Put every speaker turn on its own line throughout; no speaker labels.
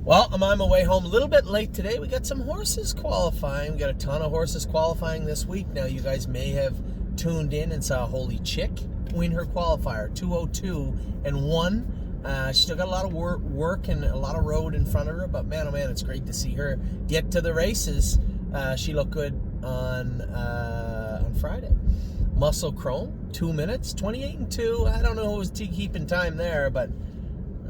Well, I'm on my way home a little bit late today. We got some horses qualifying. We got a ton of horses qualifying this week. Now, you guys may have tuned in and saw Holy Chick win her qualifier, 2:02-1. She still got a lot of work and a lot of road in front of her, but man, oh man, it's great to see her get to the races. She looked good on Friday. Muscle Chrome, 2 minutes, 28-2. I don't know who was keeping time there, but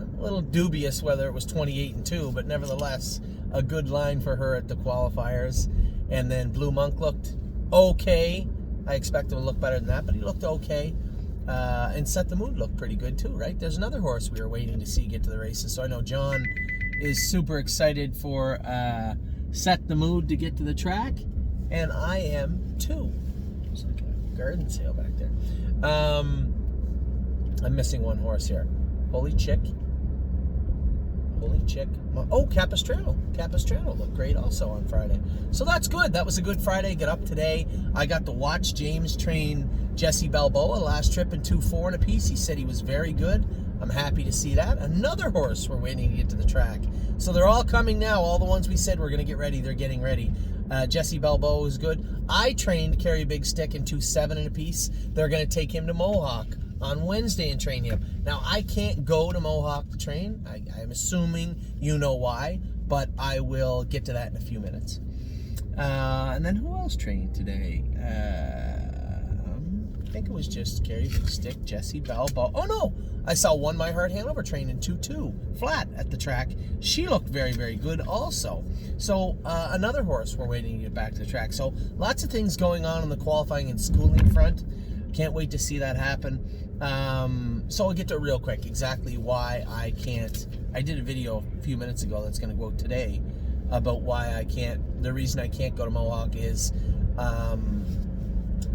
a little dubious whether it was 28-2, but nevertheless, a good line for her at the qualifiers. And then Blue Monk looked okay. I expect him to look better than that, but he looked okay. And Set the Mood looked pretty good too, right? There's another horse we were waiting to see get to the races. So I know John is super excited for Set the Mood to get to the track, and I am too. There's like a garden sale back there. I'm missing one horse here. Holy Chick. Oh, Capistrano. Capistrano looked great also on Friday. So that's good. That was a good Friday. Got up today. I got to watch James train Jesse Balboa last trip in 2-4 a piece. He said he was very good. I'm happy to see that. Another horse we're waiting to get to the track. So they're all coming now. All the ones we said we're going to get ready, they're getting ready. Jesse Balboa is good. I trained Carry Big Stick in 2-7 a piece. They're going to take him to Mohawk on Wednesday and train him. Now, I can't go to Mohawk to train. I'm assuming you know why, but I will get to that in a few minutes. And then who else trained today? I think it was just Carry Big Stick, Jesse Balboa. Oh, no! I saw One My Heart Hanover train in 2-2, flat at the track. She looked very, very good also. So, another horse we're waiting to get back to the track. So, lots of things going on the qualifying and schooling front. Can't wait to see that happen. So I'll get to it real quick, exactly why I can't. I did a video a few minutes ago that's going to go today about why I can't. The reason I can't go to Mohawk is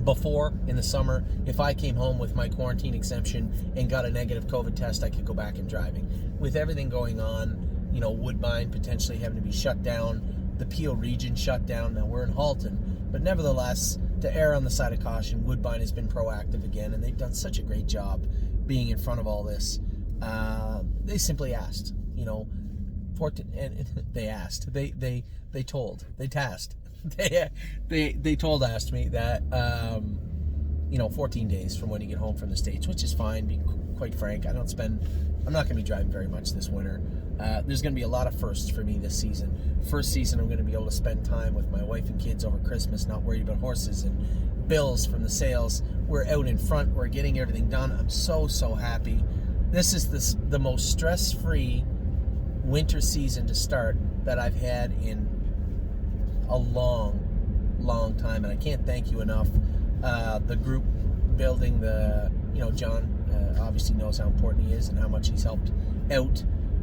before, in the summer, if I came home with my quarantine exemption and got a negative COVID test, I could go back and driving. With everything going on, you know, Woodbine potentially having to be shut down, the Peel region shut down. Now we're in Halton, but nevertheless, to err on the side of caution, Woodbine has been proactive again, and they've done such a great job being in front of all this. They simply asked, you know, they asked, they asked me that, 14 days from when you get home from the States, which is fine, being quite frank. I'm not going to be driving very much this winter. There's going to be a lot of firsts for me this season. First season, I'm going to be able to spend time with my wife and kids over Christmas, not worried about horses and bills from the sales. We're out in front. We're getting everything done. I'm so, so happy. This is the most stress-free winter season to start that I've had in a long, long time, and I can't thank you enough. The group building, John obviously knows how important he is and how much he's helped out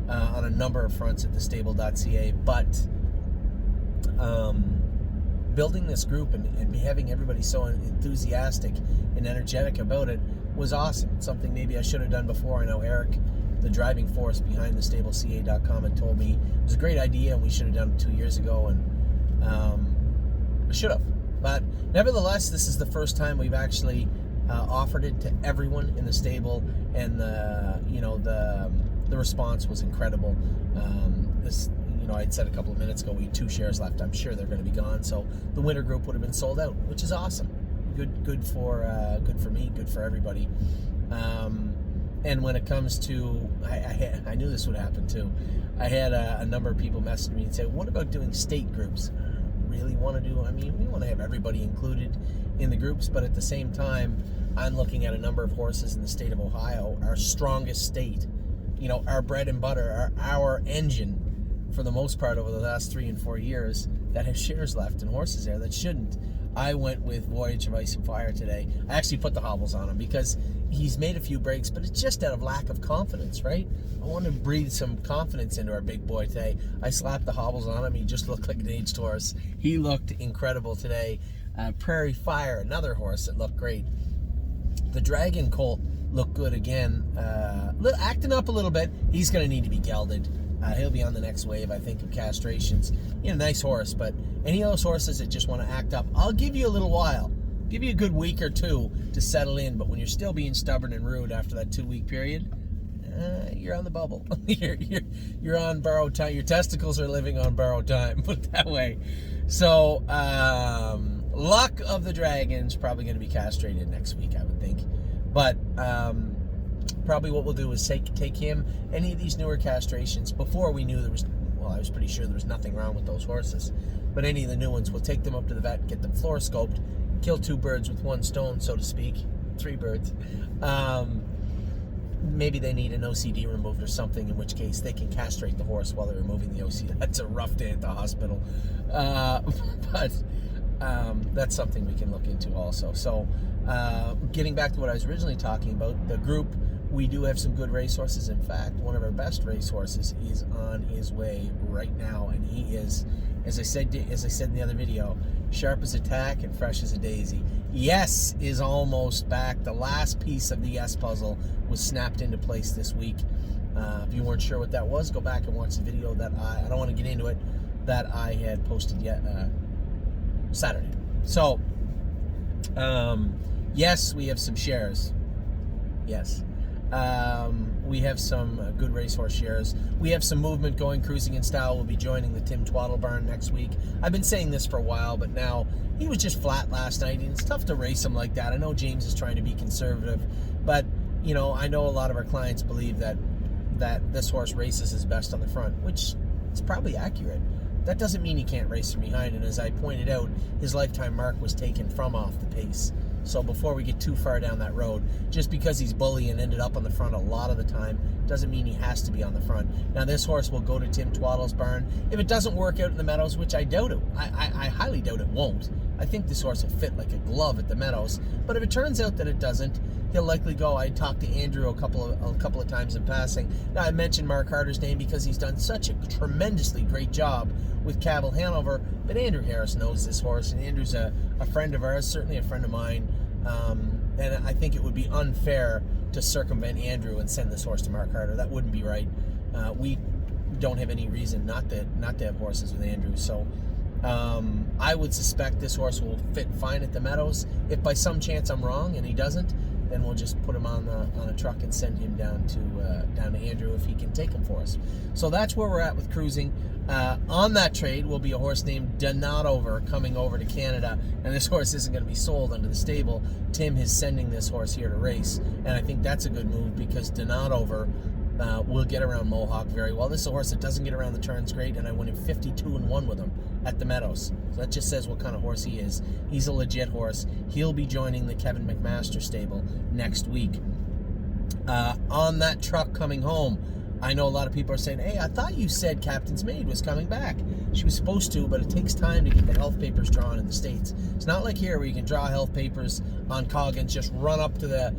on a number of fronts at thestable.ca, but building this group and having everybody so enthusiastic and energetic about it was awesome. It's something maybe I should have done before. I know Eric, the driving force behind thestableca.com, had told me it was a great idea and we should have done it 2 years ago, and I should have. But nevertheless, this is the first time we've actually offered it to everyone in the stable, and the response was incredible. I'd said a couple of minutes ago we had 2 shares left. I'm sure they're going to be gone, so the winter group would have been sold out, which is awesome. Good for me, good for everybody. And when it comes to, I knew this would happen too. I had a number of people message me and say, "What about doing state groups?" Really want to do. I mean, we want to have everybody included in the groups, but at the same time, I'm looking at a number of horses in the state of Ohio, our strongest state, our bread and butter, our engine for the most part over the last 3 and 4 years, that have shares left and horses there that shouldn't. I went with Voyage of Ice and Fire today. I actually put the hobbles on him because he's made a few breaks, but it's just out of lack of confidence, right? I want to breathe some confidence into our big boy today. I slapped the hobbles on him. He just looked like an aged horse. He looked incredible today. Prairie Fire, another horse that looked great. The Dragon Colt looked good again. Acting up a little bit. He's going to need to be gelded. He'll be on the next wave, I think, of castrations. Nice horse, but any of those horses that just want to act up, I'll give you a little while. Give you a good week or two to settle in, but when you're still being stubborn and rude after that 2-week period, you're on the bubble. you're on borrowed time. Your testicles are living on borrowed time, put it that way. So, Luck of the Dragon's probably going to be castrated next week, I would think. But probably what we'll do is take him, any of these newer castrations, before we knew there was, well, I was pretty sure there was nothing wrong with those horses, but any of the new ones, we'll take them up to the vet, get them fluoroscoped, kill 2 birds with 1 stone, so to speak, 3 birds. Maybe they need an OCD removed or something, in which case they can castrate the horse while they're removing the OCD. That's a rough day at the hospital. But that's something we can look into also. So getting back to what I was originally talking about, the group, we do have some good racehorses. In fact, one of our best racehorses is on his way right now, and he is, as I said in the other video, sharp as a tack and fresh as a daisy. Yes is almost back. The last piece of the Yes puzzle was snapped into place this week. If you weren't sure what that was, go back and watch the video that I don't want to get into it, that I had posted yet Saturday. So yes, we have some shares. Yes. We have some good racehorse shares. We have some movement going. Cruising in Style will be joining the Tim Twaddle barn next week. I've been saying this for a while, but now he was just flat last night, and it's tough to race him like that. I know James is trying to be conservative, but you know, I know a lot of our clients believe that this horse races his best on the front, which is probably accurate. That doesn't mean he can't race from behind, and as I pointed out, his lifetime mark was taken from off the pace. So before we get too far down that road, just because he's bully and ended up on the front a lot of the time doesn't mean he has to be on the front. Now this horse will go to Tim Twaddle's barn. If it doesn't work out in the Meadows, which I doubt it, I highly doubt it won't. I think this horse will fit like a glove at the Meadows. But if it turns out that it doesn't, he'll likely go. I talked to Andrew a couple of times in passing. Now I mentioned Mark Harder's name because he's done such a tremendously great job with Cabell Hanover, but Andrew Harris knows this horse, and Andrew's a friend of ours, certainly a friend of mine, and I think it would be unfair to circumvent Andrew and send this horse to Mark Harder. That wouldn't be right. We don't have any reason not to have horses with Andrew, so I would suspect this horse will fit fine at the Meadows. If by some chance I'm wrong and he doesn't, then we'll just put him on a truck and send him down to Andrew if he can take him for us. So that's where we're at with Cruising. On that trade will be a horse named Donadover coming over to Canada, and this horse isn't going to be sold under the stable. Tim is sending this horse here to race, and I think that's a good move because Donadover will get around Mohawk very well. This is a horse that doesn't get around the turns great, and I went in 52-1 with him at the Meadows. So that just says what kind of horse he is. He's a legit horse. He'll be joining the Kevin McMaster stable next week. On that truck coming home, I know a lot of people are saying, hey, I thought you said Captain's Maid was coming back. She was supposed to, but it takes time to get the health papers drawn in the States. It's not like here where you can draw health papers on Coggins, just run up to the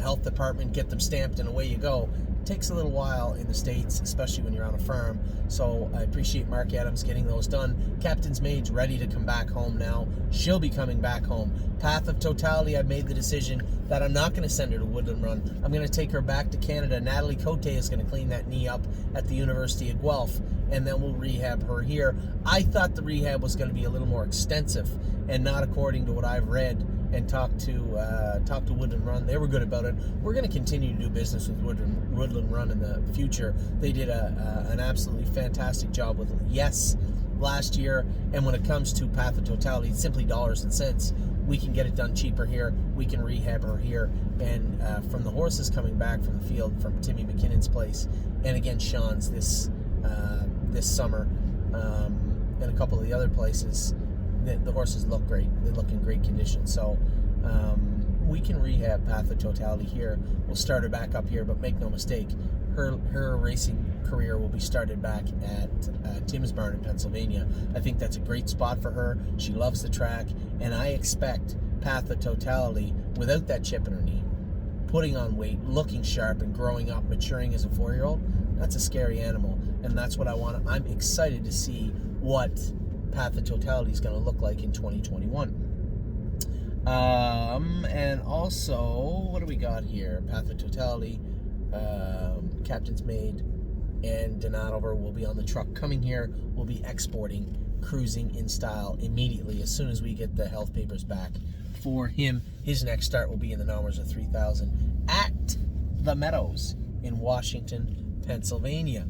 health department, get them stamped, and away you go. It takes a little while in the States, especially when you're on a farm. So I appreciate Mark Adams getting those done. Captain's Maid's ready to come back home now. She'll be coming back home. Path of Totality, I've made the decision that I'm not going to send her to Woodland Run. I'm going to take her back to Canada. Natalie Cote is going to clean that knee up at the University of Guelph, and then we'll rehab her here. I thought the rehab was going to be a little more extensive, and not according to what I've read and talked to Woodland Run. They were good about it. We're going to continue to do business with Woodland Run in the future. They did an absolutely fantastic job with Yes last year, and when it comes to Path of Totality, it's simply dollars and cents. We can get it done cheaper here. We can rehab her here, and from the horses coming back from the field from Timmy McKinnon's place, and again Sean's this summer, and a couple of the other places. The horses look great. They look in great condition. So we can rehab Path of Totality here. We'll start her back up here, but make no mistake, her racing career will be started back at Tim's barn in Pennsylvania. I think that's a great spot for her. She loves the track, and I expect Path of Totality, without that chip in her knee, putting on weight, looking sharp, and growing up, maturing as a 4-year-old, that's a scary animal, and that's what I want. I'm excited to see what Path of Totality is going to look like in 2021. And also, what do we got here? Path of Totality, Captain's Maid, and Donadover will be on the truck coming here. We'll be exporting Cruising in Style immediately as soon as we get the health papers back for him. His next start will be in the Nommers of 3000 at the Meadows in Washington, Pennsylvania.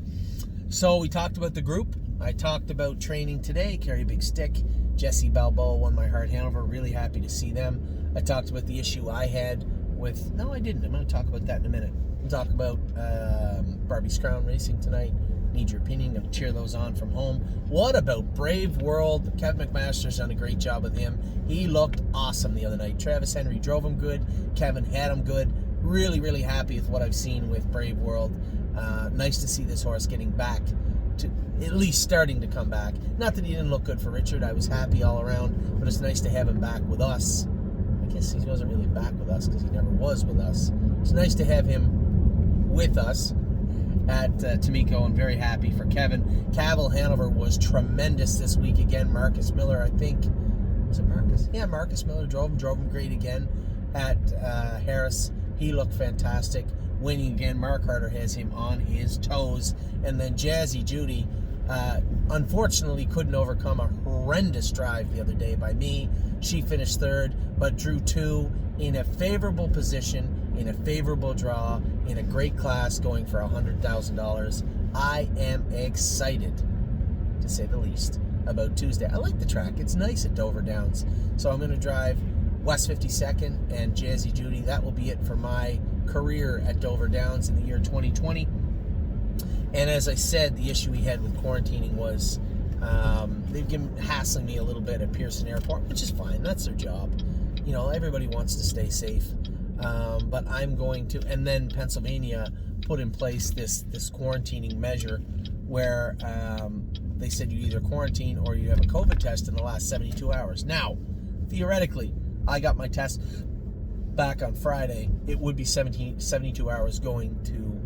So we talked about the group. I talked about training today, carry a big stick. Jesse Balboa won my Heart Hanover. Really happy to see them. I talked about the issue I had with... No, I didn't. I'm going to talk about that in a minute. We'll talk about Barbie's Crown racing tonight. Need your opinion. Going to cheer those on from home. What about Brave World? Kevin McMaster's done a great job with him. He looked awesome the other night. Travis Henry drove him good. Kevin had him good. Really, really happy with what I've seen with Brave World. Nice to see this horse getting back to at least starting to come back. Not that he didn't look good for Richard. I was happy all around, but it's nice to have him back with us. I guess he wasn't really back with us because he never was with us. It's nice to have him with us at Tamiko, and very happy for Kevin. Cavill Hanover was tremendous this week again. Marcus Miller, I think, was it Marcus? Yeah, Marcus Miller drove him great again at Harris. He looked fantastic. Winning again, Mark Harder has him on his toes. And then Jazzy Judy, unfortunately, couldn't overcome a horrendous drive the other day by me. She finished third, but drew 2 in a favorable position, in a favorable draw, in a great class, going for $100,000. I am excited, to say the least, about Tuesday. I like the track. It's nice at Dover Downs. So I'm going to drive West 52nd and Jazzy Judy. That will be it for my career at Dover Downs in the year 2020. And as I said, the issue we had with quarantining was they've been hassling me a little bit at Pearson Airport, which is fine. That's their job. You know, everybody wants to stay safe. But I'm going to, and then Pennsylvania put in place this quarantining measure where they said you either quarantine or you have a COVID test in the last 72 hours. Now, theoretically, I got my test back on Friday. It would be 72 hours going to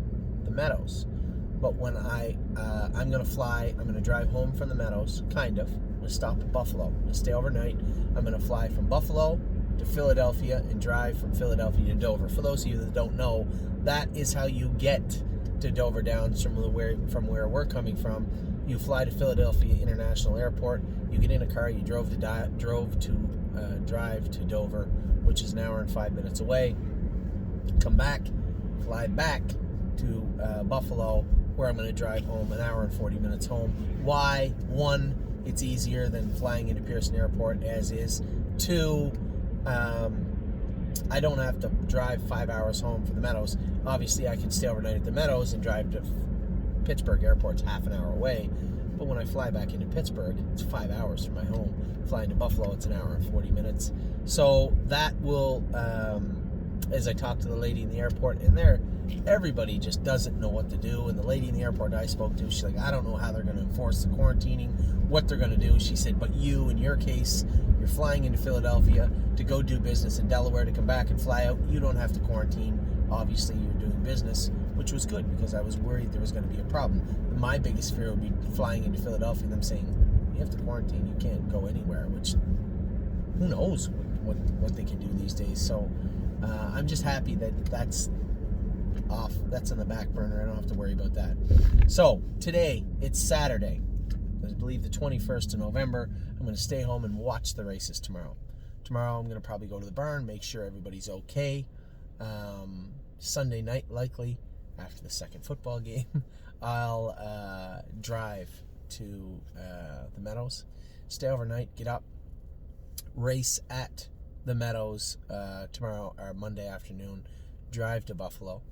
the Meadows. But when I'm going to fly, I'm going to drive home from the Meadows, kind of. I'm going to stop at Buffalo. I'm going to stay overnight. I'm going to fly from Buffalo to Philadelphia and drive from Philadelphia to Dover. For those of you that don't know, that is how you get to Dover Downs from where we're coming from. You fly to Philadelphia International Airport. You get in a car. You drive to Dover, which is an hour and 5 minutes away. Come back, fly back to Buffalo, where I'm going to drive home an hour and 40 minutes home. Why? 1, it's easier than flying into Pearson Airport as is. 2, I don't have to drive 5 hours home for the Meadows. Obviously, I can stay overnight at the Meadows and drive to Pittsburgh Airport's half an hour away. But when I fly back into Pittsburgh, it's 5 hours from my home. Flying to Buffalo, it's an hour and 40 minutes. So that will, as I talk to the lady in the airport, and everybody just doesn't know what to do. And the lady in the airport I spoke to, she's like, I don't know how they're going to enforce the quarantining, what they're going to do. She said, but you, in your case, you're flying into Philadelphia to go do business in Delaware, to come back and fly out. You don't have to quarantine. Obviously, you're doing business, which was good because I was worried there was going to be a problem. My biggest fear would be flying into Philadelphia and them saying, you have to quarantine, you can't go anywhere, which who knows what they can do these days. So I'm just happy that that's off. That's on the back burner. I don't have to worry about that. So today, it's Saturday. I believe the 21st of November. I'm going to stay home and watch the races tomorrow. Tomorrow, I'm going to probably go to the barn, make sure everybody's okay. Sunday night, likely, after the second football game, I'll drive to the Meadows, stay overnight, get up, race at the Meadows tomorrow or Monday afternoon, drive to Buffalo,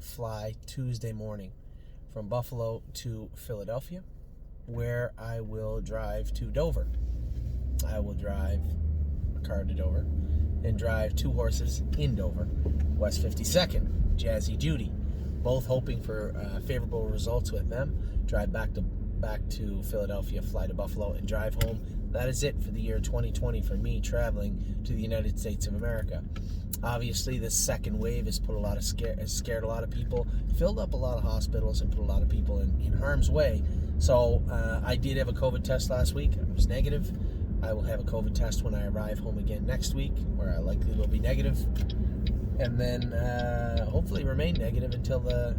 fly Tuesday morning from Buffalo to Philadelphia, where I will drive to Dover. I will drive a car to Dover and drive 2 horses in Dover. West 52nd, Jazzy Judy, both hoping for favorable results with them. Drive back to Philadelphia, fly to Buffalo, and drive home. That is it for the year 2020 for me traveling to the United States of America. Obviously, this second wave has put has scared a lot of people, filled up a lot of hospitals, and put a lot of people in harm's way. So I did have a COVID test last week. I was negative. I will have a COVID test when I arrive home again next week, where I likely will be negative, and then hopefully remain negative until the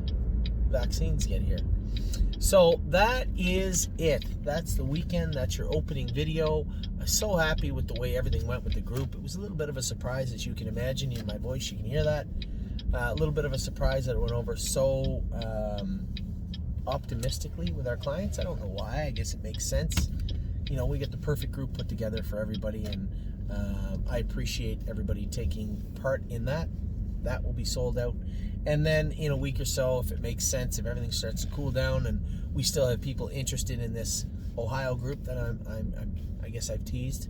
vaccines get here. So that is it. That's the weekend. That's your opening video. I'm so happy with the way everything went with the group. It was a little bit of a surprise, as you can imagine. In my voice, you can hear that. A little bit of a surprise that it went over so optimistically with our clients. I don't know why. I guess it makes sense. You know, we get the perfect group put together for everybody, and I appreciate everybody taking part in that. That will be sold out. And then in a week or so, if it makes sense, if everything starts to cool down and we still have people interested in this Ohio group that I guess I've teased,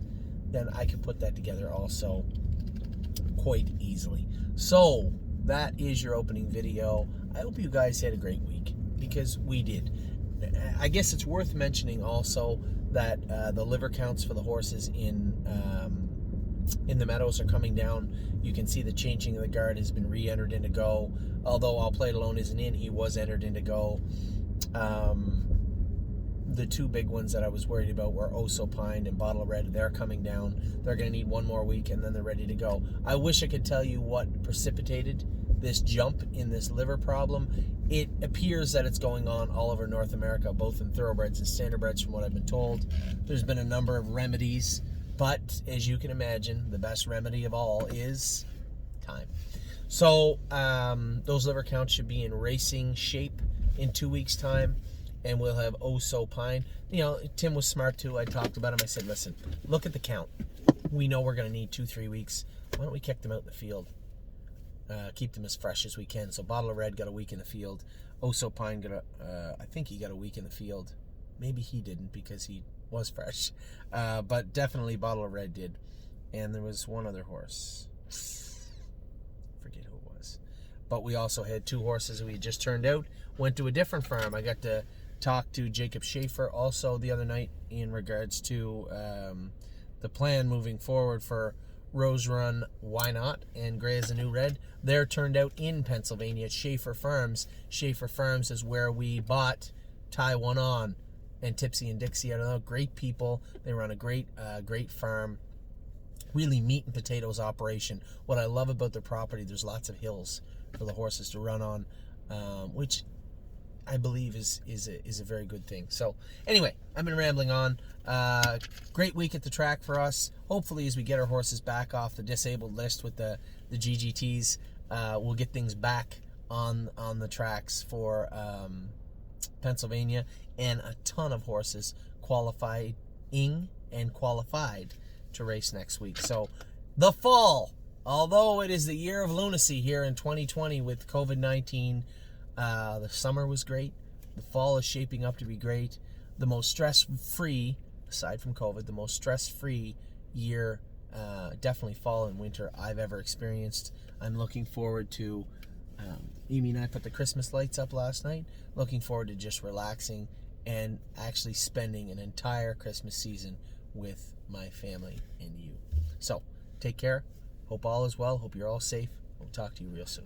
then I can put that together also quite easily. So that is your opening video. I hope you guys had a great week, because we did. I guess it's worth mentioning also that the liver counts for the horses in the meadows are coming down. You can see the changing of the guard has been re-entered into Go. Although I'll Play It Alone isn't in, he was entered into Go. The two big ones that I was worried about were Oso Pine and Bottle of Red. They're coming down. They're going to need one more week, and then they're ready to go. I wish I could tell you what precipitated this jump in this liver problem. It appears that it's going on all over North America, both in thoroughbreds and standardbreds, from what I've been told. There's been a number of remedies, but as you can imagine, the best remedy of all is time. So those liver counts should be in racing shape in 2 weeks' time, and we'll have Oso Pine. You know, Tim was smart too. I talked about him. I said, listen, look at the count. We know we're going to need 2-3 weeks. Why don't we kick them out in the field? Keep them as fresh as we can. So Bottle of Red got a week in the field. Oso Pine got I think he got a week in the field. Maybe he didn't because he was fresh. But definitely Bottle of Red did. And there was one other horse. Forget who it was. But we also had 2 horses we had just turned out. Went to a different farm. I got to talk to Jacob Schaefer also the other night in regards to the plan moving forward for Rose Run, Why Not, and Gray is the New Red. They're turned out in Pennsylvania at Schaefer Farms. Schaefer Farms is where we bought Tie One On and Tipsy and Dixie. I don't know, great people. They run a great farm. Really meat and potatoes operation. What I love about their property, there's lots of hills for the horses to run on, which I believe is a very good thing. So anyway, I've been rambling on. Great week at the track for us. Hopefully, as we get our horses back off the disabled list with the GGTs, we'll get things back on the tracks for Pennsylvania, and a ton of horses qualified to race next week. So the fall, although it is the year of lunacy here in 2020 with COVID-19, the summer was great. The fall is shaping up to be great. The most stress-free, aside from COVID, the most stress-free year, definitely fall and winter I've ever experienced. I'm looking forward to, Amy and I put the Christmas lights up last night. Looking forward to just relaxing and actually spending an entire Christmas season with my family and you. So, take care. Hope all is well. Hope you're all safe. We'll talk to you real soon.